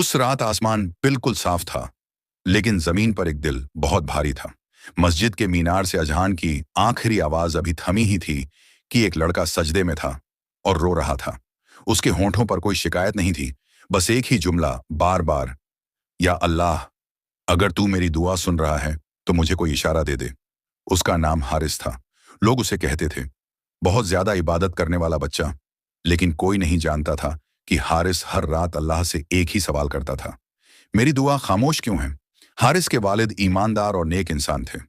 उस रात आसमान बिल्कुल साफ था, लेकिन जमीन पर एक दिल बहुत भारी था। मस्जिद के मीनार से अजहान की आखिरी आवाज अभी थमी ही थी कि एक लड़का सजदे में था और रो रहा था। उसके होंठों पर कोई शिकायत नहीं थी, बस एक ही जुमला बार बार, या अल्लाह, अगर तू मेरी दुआ सुन रहा है तो मुझे कोई इशारा दे दे। उसका नाम हारिस था। लोग उसे कहते थे, बहुत ज्यादा इबादत करने वाला बच्चा। लेकिन कोई नहीं जानता था कि हारिस हर रात अल्लाह से एक ही सवाल करता था, मेरी दुआ खामोश क्यों है? हारिस के वालिद ईमानदार और नेक इंसान थे।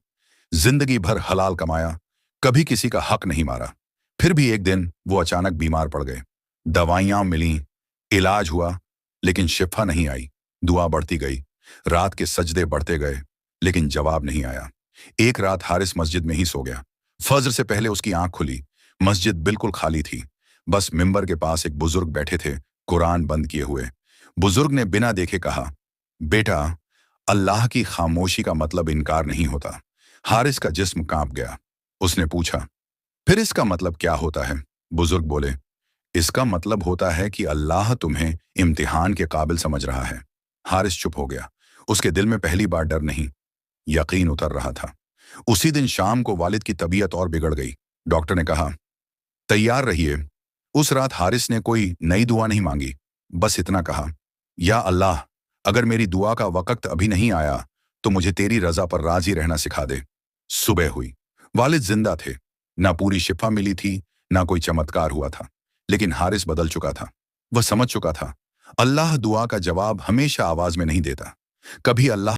जिंदगी भर हलाल कमाया, कभी किसी का हक नहीं मारा। फिर भी एक दिन वो अचानक बीमार पड़ गए। दवाइयां मिलीं, इलाज हुआ, लेकिन शिफा नहीं आई। दुआ बढ़ती गई, रात के सजदे बढ़ते गए, लेकिन जवाब नहीं आया। एक रात हारिस मस्जिद में ही सो गया। फज्र से पहले उसकी आंख खुली। मस्जिद बिल्कुल खाली थी। बस मिंबर के पास एक बुजुर्ग बैठे थे, कुरान बंद किए हुए। बुजुर्ग ने बिना देखे कहा, बेटा, अल्लाह की खामोशी का मतलब इनकार नहीं होता। हारिस का जिस्म कांप गया। उसने पूछा, फिर इसका मतलब क्या होता है? बुजुर्ग बोले, इसका मतलब होता है कि अल्लाह तुम्हें इम्तिहान के काबिल समझ रहा है। हारिस चुप हो गया। उसके दिल में पहली बार डर नहीं, यकीन उतर रहा था। उसी दिन शाम को वालिद की तबीयत और बिगड़ गई। डॉक्टर ने कहा, तैयार रहिए। उस रात हारिस ने कोई नई दुआ नहीं मांगी, बस इतना कहा, या अल्लाह, अगर मेरी दुआ का वक्त अभी नहीं आया तो मुझे तेरी रजा पर राजी रहना सिखा दे। सुबह हुई। वालिद जिंदा थे। ना पूरी शिफा मिली थी, ना कोई चमत्कार हुआ था, लेकिन हारिस बदल चुका था। वह समझ चुका था, अल्लाह दुआ का जवाब हमेशा आवाज में नहीं देता। कभी अल्लाह